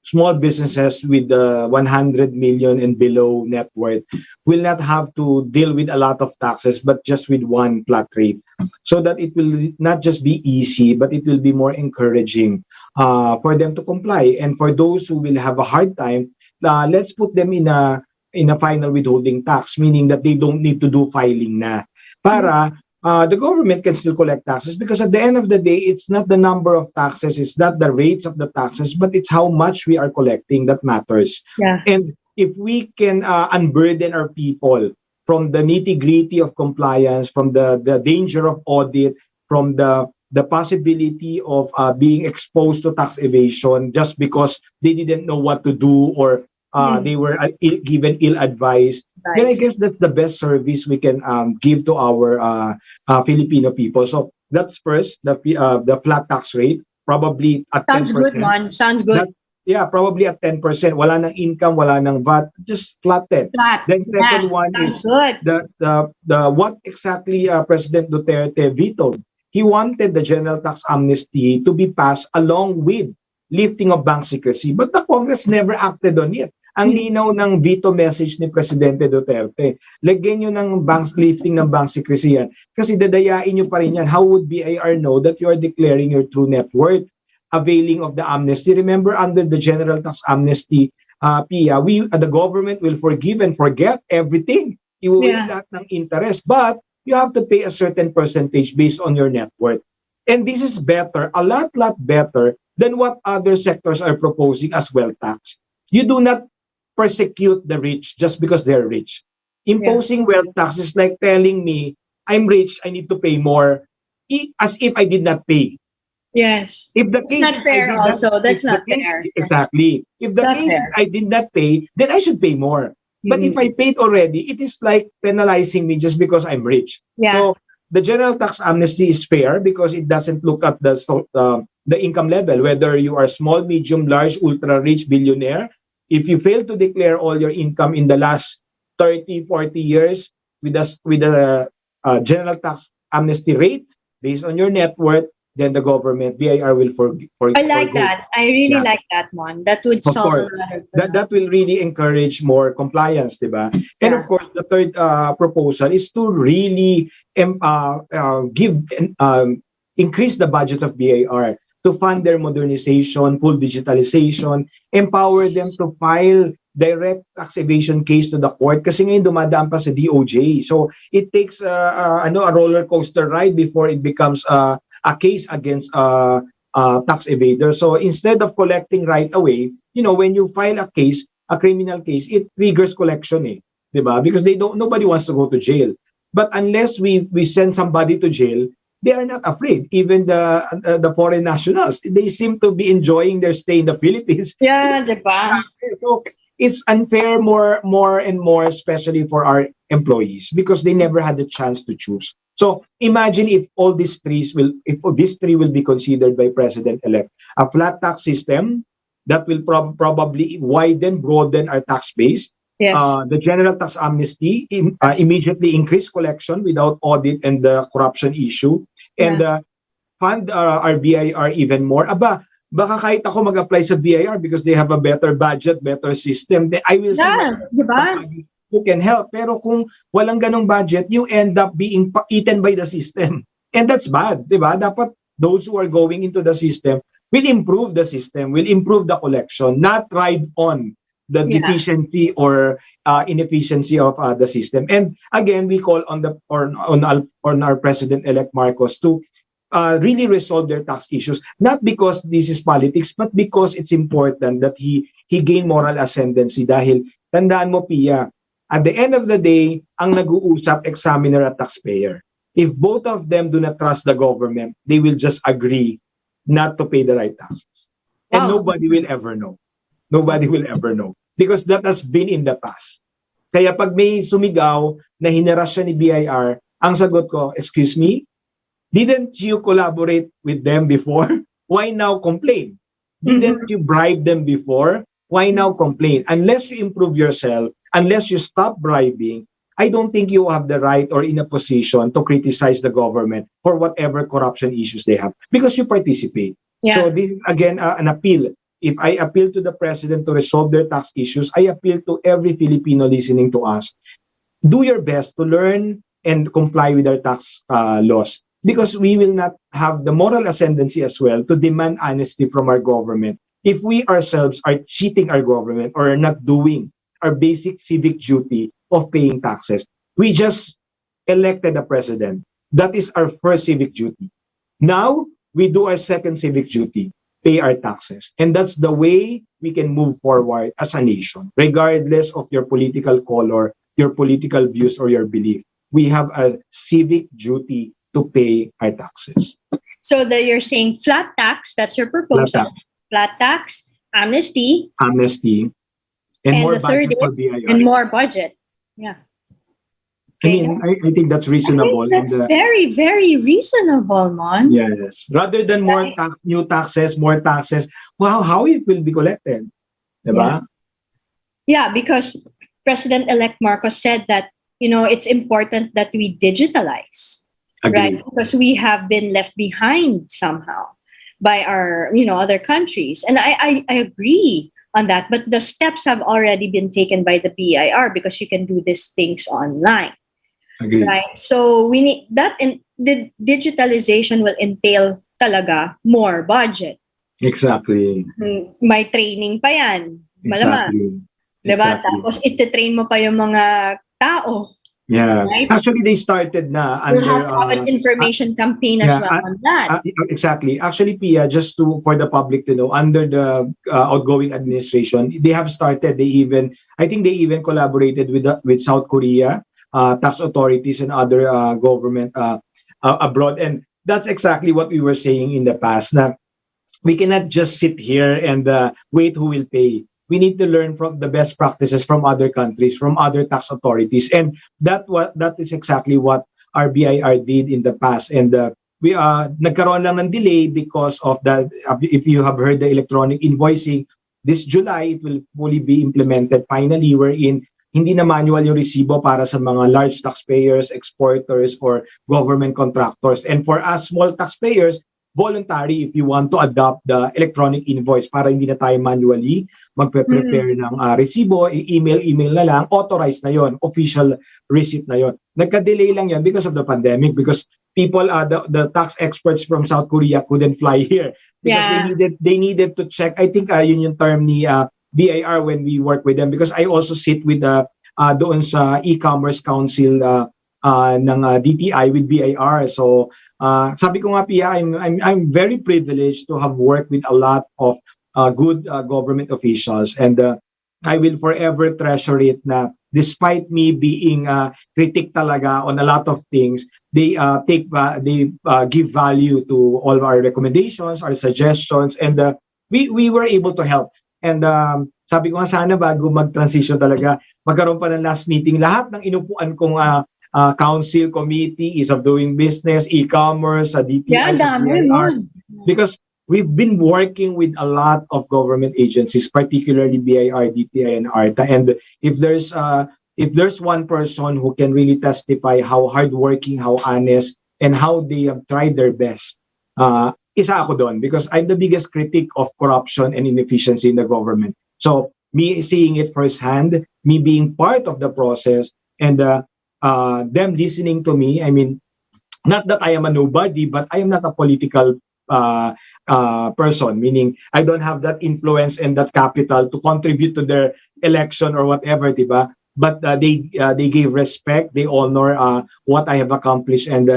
small businesses with 100 million and below net worth will not have to deal with a lot of taxes, but just with one flat rate, so that it will not just be easy, but it will be more encouraging for them to comply. And for those who will have a hard time, let's put them in a final withholding tax, meaning that they don't need to do filing na, para the government can still collect taxes, because at the end of the day, it's not the number of taxes, it's not the rates of the taxes, but it's how much we are collecting that matters. Yeah. And if we can unburden our people from the nitty-gritty of compliance, from the danger of audit, from the possibility of being exposed to tax evasion just because they didn't know what to do, or they were given ill-advised, then I guess that's the best service we can give to our Filipino people. So that's first, the flat tax rate, probably at 10%. Sounds good, man. Sounds good. Probably at 10%. Wala nang income, wala nang VAT, just flatted. Flat. Then second one sounds is good. the what exactly President Duterte vetoed. He wanted the general tax amnesty to be passed along with lifting of bank secrecy, but the Congress never acted on it. Ang linaw ng veto message ni Presidente Duterte, lagyan nyo ng lifting ng bank secrecy yan, kasi dadayain nyo pa rin yan. How would BIR know that you are declaring your true net worth, availing of the amnesty? Remember, under the general tax amnesty, Pia, the government will forgive and forget everything. Iuwi lahat ng interest, but you have to pay a certain percentage based on your net worth. And this is better, a lot better than what other sectors are proposing as wealth tax. You do not persecute the rich just because they're rich. Imposing wealth tax is like telling me, I'm rich, I need to pay more, as if I did not pay. Yes. If the It's case not fair also. That's not fair. Exactly. If the case I did not pay, then I should pay more. But if I paid already, it is like penalizing me just because I'm rich. Yeah. So the general tax amnesty is fair because it doesn't look at the income level, whether you are small, medium, large, ultra rich, billionaire. If you fail to declare all your income in the last 30, 40 years with a general tax amnesty rate based on your net worth, then the government, BIR, will forgive. I like that. I really like that one. That would solve a lot of that will really encourage more compliance, diba? And of course, the third proposal is to really increase the budget of BIR, to fund their modernization, full digitalization, empower them to file direct tax evasion case to the court kasi ngayon dumadaan pa sa DOJ. So it takes a roller coaster ride before it becomes a case against tax evader. So instead of collecting right away, when you file a case, a criminal case, it triggers collection, diba? Because nobody wants to go to jail. But unless we send somebody to jail, they are not afraid. Even the foreign nationals, they seem to be enjoying their stay in the Philippines. Yeah, diba? So it's unfair more and more, especially for our employees, because they never had the chance to choose. So imagine if these three will be considered by President-elect: a flat tax system that will probably broaden our tax base. Yes. The general tax amnesty immediately increase collection without audit and the corruption issue, and fund our BIR even more. Baka kahit ako mag-apply sa BIR because they have a better budget, better system. I will see diba? who can help. Pero kung walang ganong budget, you end up being eaten by the system. And that's bad, diba? Dapat those who are going into the system will improve the system, will improve the collection, not ride on the deficiency or inefficiency of the system. And again, we call on our President-elect Marcos to really resolve their tax issues, not because this is politics, but because it's important that he gain moral ascendancy. Dahil tandaan mo, Pia, at the end of the day, ang nag-uusap, examiner at taxpayer. If both of them do not trust the government, they will just agree not to pay the right taxes. And nobody will ever know. Nobody will ever know. Because that has been in the past. Kaya pag may sumigaw na hinaras siya ni BIR, ang sagot ko, excuse me, didn't you collaborate with them before? Why now complain? Didn't you bribe them before? Why now complain? Unless you improve yourself, unless you stop bribing, I don't think you have the right or in a position to criticize the government for whatever corruption issues they have, because you participate. Yeah. So this is again an appeal. If I appeal to the president to resolve their tax issues, I appeal to every Filipino listening to us. Do your best to learn and comply with our tax laws, because we will not have the moral ascendancy as well to demand honesty from our government if we ourselves are cheating our government or are not doing our basic civic duty of paying taxes. We just elected a president. That is our first civic duty. Now, we do our second civic duty, pay our taxes. And that's the way we can move forward as a nation, regardless of your political color, your political views, or your belief. We have a civic duty to pay our taxes. So you're saying flat tax, that's your proposal. Flat tax, amnesty. And more the third budget for is, BIR. and more budget. Yeah. I mean, I think that's reasonable. That's very, very reasonable, Mon. Yes. Rather than more new taxes, more taxes, wow, how it will be collected? Diba? Yeah, because President-elect Marcos said that, it's important that we digitalize. Agreed. Right? Because we have been left behind somehow by our, other countries. And I agree on that, but the steps have already been taken by the BIR because you can do these things online. Agreed. Right? So we need that, and the digitalization will entail talaga more budget. Exactly. May training pa yan. Malamang. Exactly. Diba? Exactly. Tapos ititrain mo pa yung mga tao. Yeah. Right? Actually, they started na under... We'll have to have an information campaign as well on that. Exactly. Actually, Pia, just for the public to know, under the outgoing administration, they have started. I think they even collaborated with South Korea, tax authorities and other government abroad. And that's exactly what we were saying in the past. Na we cannot just sit here and wait who will pay. We need to learn from the best practices from other countries, from other tax authorities. And that is exactly what our BIR did in the past. And we nagkaroon lang ng delay because of that. If you have heard the electronic invoicing, this July, it will fully be implemented finally, wherein hindi na manual yung resibo para sa mga large taxpayers, exporters, or government contractors. And for us small taxpayers, voluntary if you want to adopt the electronic invoice para hindi na tayo manually magpe-prepare ng resibo, email na lang, authorized na yon, official receipt na yon. Nagka-delay lang yan because of the pandemic, because people, the tax experts from South Korea couldn't fly here because they needed to check. I think yun yung term ni BIR when we work with them, because I also sit with doon sa e-commerce council ng DTI with BIR. So sabi ko nga, Pia, I'm very privileged to have worked with a lot of good government officials, and I will forever treasure it na despite me being critic talaga on a lot of things, they give value to all our recommendations, our suggestions, and we were able to help. And sabi ko nga, sana bago mag-transition talaga, magkaroon pa ng last meeting, lahat ng inupuan kong council, committee, ease of doing business, e-commerce, DTI, because we've been working with a lot of government agencies, particularly BIR, DTI, and ARTA. And if there's one person who can really testify how hardworking, how honest, and how they have tried their best, isa ako doon, because I'm the biggest critic of corruption and inefficiency in the government. So me seeing it firsthand, me being part of the process, and them listening to me. I mean, not that I am a nobody, but I am not a political person, meaning I don't have that influence and that capital to contribute to their election or whatever, diba? But they gave respect, they honor what I have accomplished, and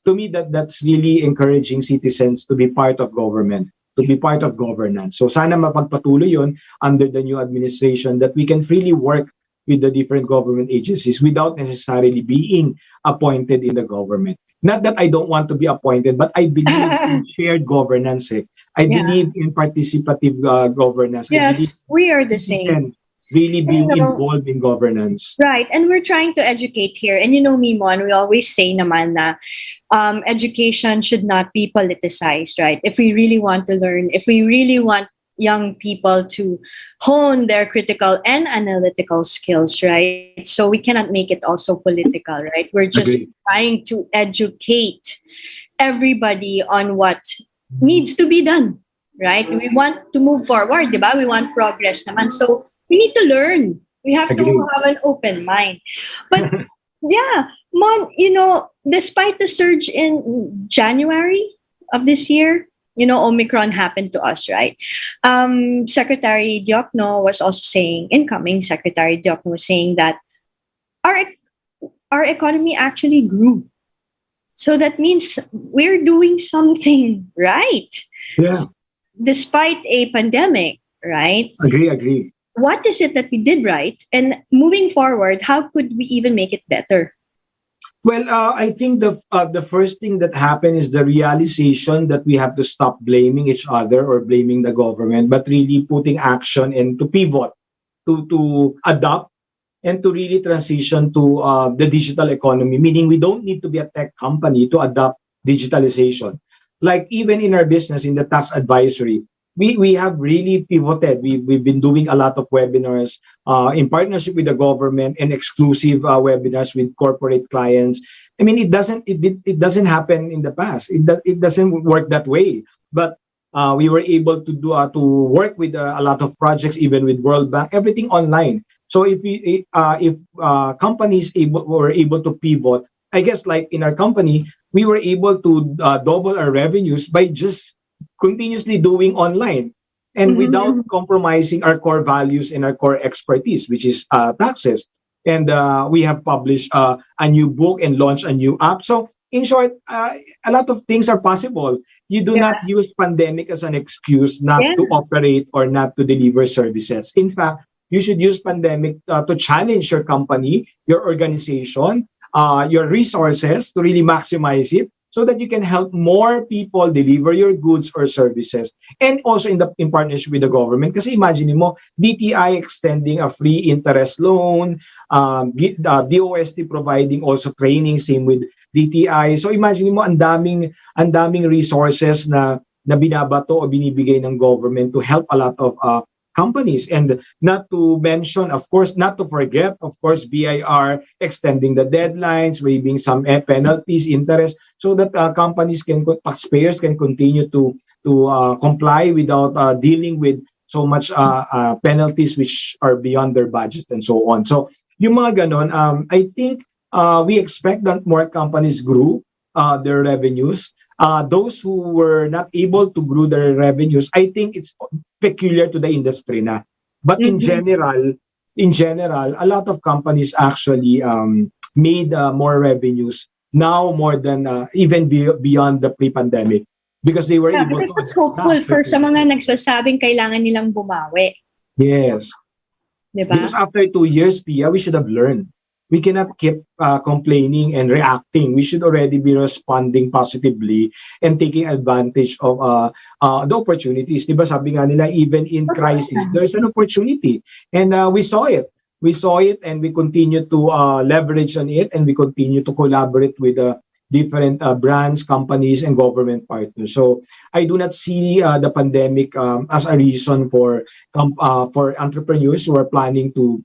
to me that's really encouraging citizens to be part of government, to be part of governance. So sana mapagpatuloy yun under the new administration, that we can freely work with the different government agencies without necessarily being appointed in the government. Not that I don't want to be appointed, but I believe in shared governance. I believe in participative governance. Yes, we are the same. Really being involved in governance. Right. And we're trying to educate here. And you know, Mimon, we always say naman na education should not be politicized, right? If we really want to learn, if we really want young people to hone their critical and analytical skills, right? So we cannot make it also political, right? We're just trying to educate everybody on what needs to be done, right? We want to move forward, diba? We want progress naman. So we need to learn. We have to have an open mind. But yeah, Mon, you know, despite the surge in January of this year, you know, Omicron happened to us, right? Secretary Diokno was also saying, incoming Secretary Diokno was saying that our economy actually grew. So that means we're doing something right. Yeah. Despite a pandemic, right? Agree. What is it that we did right? And moving forward, how could we even make it better? Well, I think the first thing that happened is the realization that we have to stop blaming each other or blaming the government, but really putting action and to pivot, to adapt, and to really transition to the digital economy. Meaning we don't need to be a tech company to adopt digitalization. Like even in our business, in the tax advisory, we have really pivoted. We've been doing a lot of webinars in partnership with the government and exclusive webinars with corporate clients. I mean, it doesn't happen in the past. It doesn't work that way. But we were able to do to work with a lot of projects, even with World Bank, everything online. So if companies were able to pivot, I guess like in our company, we were able to double our revenues by just continuously doing online and without compromising our core values and our core expertise, which is taxes. And we have published a new book and launched a new app. So in short, a lot of things are possible. You do not use pandemic as an excuse not to operate or not to deliver services. In fact, you should use pandemic to challenge your company, your organization, your resources to really maximize it, so that you can help more people deliver your goods or services. And also in partnership with the government. Kasi imagine mo, DTI extending a free interest loan, DOST providing also training, same with DTI. So imagine mo, ang daming resources na binabato o binibigay ng government to help a lot of companies. And not to mention, of course, not to forget, of course, BIR extending the deadlines, waiving some penalties, interest, so that taxpayers can continue to comply without dealing with so much penalties which are beyond their budget and so on. So yung mga ganon, I think we expect that more companies grew their revenues. Those who were not able to grow their revenues, I think it's peculiar to the industry na. But in general, a lot of companies actually made more revenues now more than even beyond the pre-pandemic, because they were able Because to it's hopeful for sa mga nagsasabing kailangan nilang bumawi. Yes. Diba? Because after 2 years, Pia, we should have learned. We cannot keep complaining and reacting. We should already be responding positively and taking advantage of the opportunities. Diba sabi nga nila, even in crisis, there's an opportunity. And we saw it. We saw it, and we continue to leverage on it, and we continue to collaborate with different brands, companies, and government partners. So I do not see the pandemic as a reason for entrepreneurs who are planning to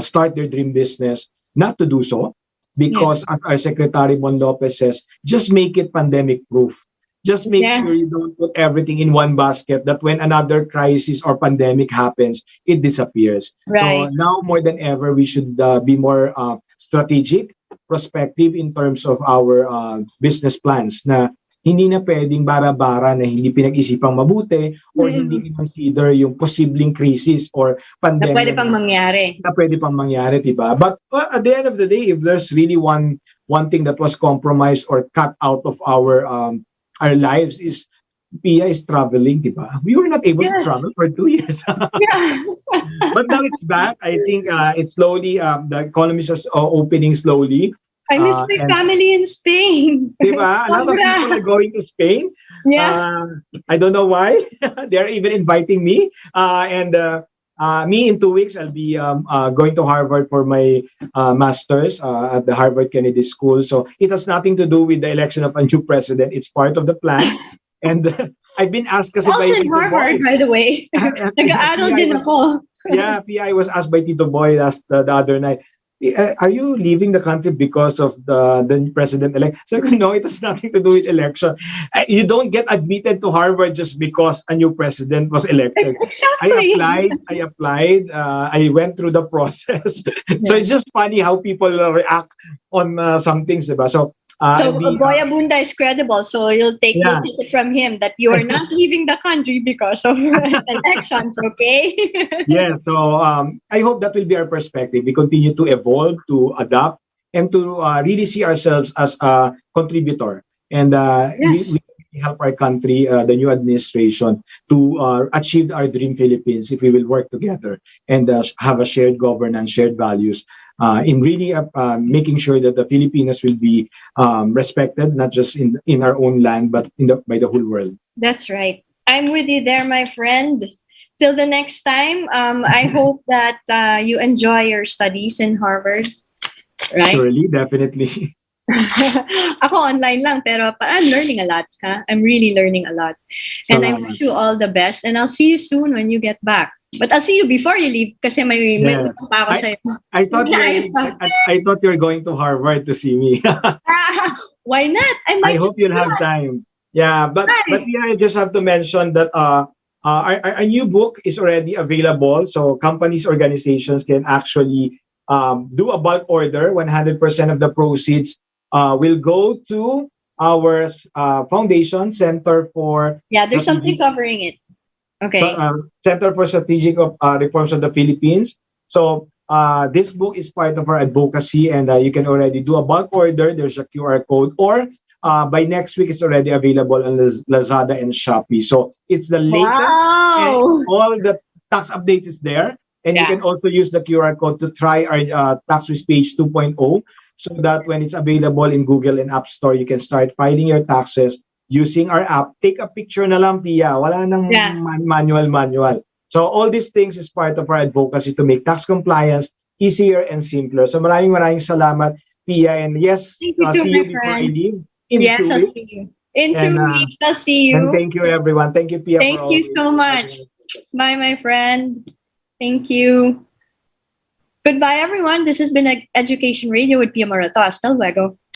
start their dream business not to do so, because as our Secretary Mon Lopez says, just make it pandemic proof. Just make sure you don't put everything in one basket, that when another crisis or pandemic happens, it disappears. Right. So now more than ever, we should be more strategic, prospective in terms of our business plans, na hindi na pwedeng bara-bara na hindi pinag-isipang mabuti or hindi consider yung posibleng crisis or pandemic Na pwede pang mangyari. Na pwede pang mangyari, diba? But at the end of the day, if there's really one thing that was compromised or cut out of our lives, is Pia is traveling, diba? We were not able to travel for 2 years. But now it's back. I think it's slowly, the economies are opening slowly. I miss my family in Spain. Diba? A lot of people are going to Spain. Yeah. I don't know why. They're even inviting me. And me in 2 weeks, I'll be going to Harvard for my master's at the Harvard Kennedy School. So it has nothing to do with the election of a new president. It's part of the plan. And I've been asked kasi Also in Harvard, by the way. Nag-aaral din ako. Yeah, I was asked by Tito Boy the other night, are you leaving the country because of the president-elect? So no, it has nothing to do with election. You don't get admitted to Harvard just because a new president was elected. Exactly. I applied. I went through the process. So it's just funny how people react on some things, diba? So Boy Abunda is credible, so you'll take it from him that you are not leaving the country because of elections, okay? Yeah, so I hope that will be our perspective. We continue to evolve, to adapt, and to really see ourselves as a contributor. And we help our country, the new administration, to achieve our dream Philippines if we will work together and have a shared governance, shared values, in really making sure that the Filipinos will be respected, not just in our own land, but by the whole world. That's right. I'm with you there, my friend. Till the next time, I hope that you enjoy your studies in Harvard. Right? Surely, definitely. Ako online lang, pero I'm learning a lot. I'm really learning a lot. And I wish you all the best. And I'll see you soon when you get back. But I'll see you before you leave kasi may utang pa ako sa'yo. I thought you were going to Harvard to see me. Why not? I hope you'll have time. Yeah, but yeah, I just have to mention that our new book is already available. So companies, organizations can actually do a bulk order. 100% of the proceeds will go to our foundation, Center for... Yeah, there's something covering it. Okay. So, Center for Strategic Reforms of the Philippines. So this book is part of our advocacy, and you can already do a bulk order. There's a QR code, or by next week, it's already available on Lazada and Shopee. So it's the latest, and all the tax updates is there. And you can also use the QR code to try our Tax Risk Page 2.0, so that when it's available in Google and App Store, you can start filing your taxes using our app. Take a picture na lang, Pia. Wala nang manual. So all these things is part of our advocacy to make tax compliance easier and simpler. So maraming salamat, Pia. And yes, see you before I leave. Yes, I'll see you. In 2 weeks, I'll see you. And thank you, everyone. Thank you, Pia. Thank you so much. Bye, my friend. Thank you. Goodbye, everyone. This has been Education Radio with Pia Morato. Hasta luego.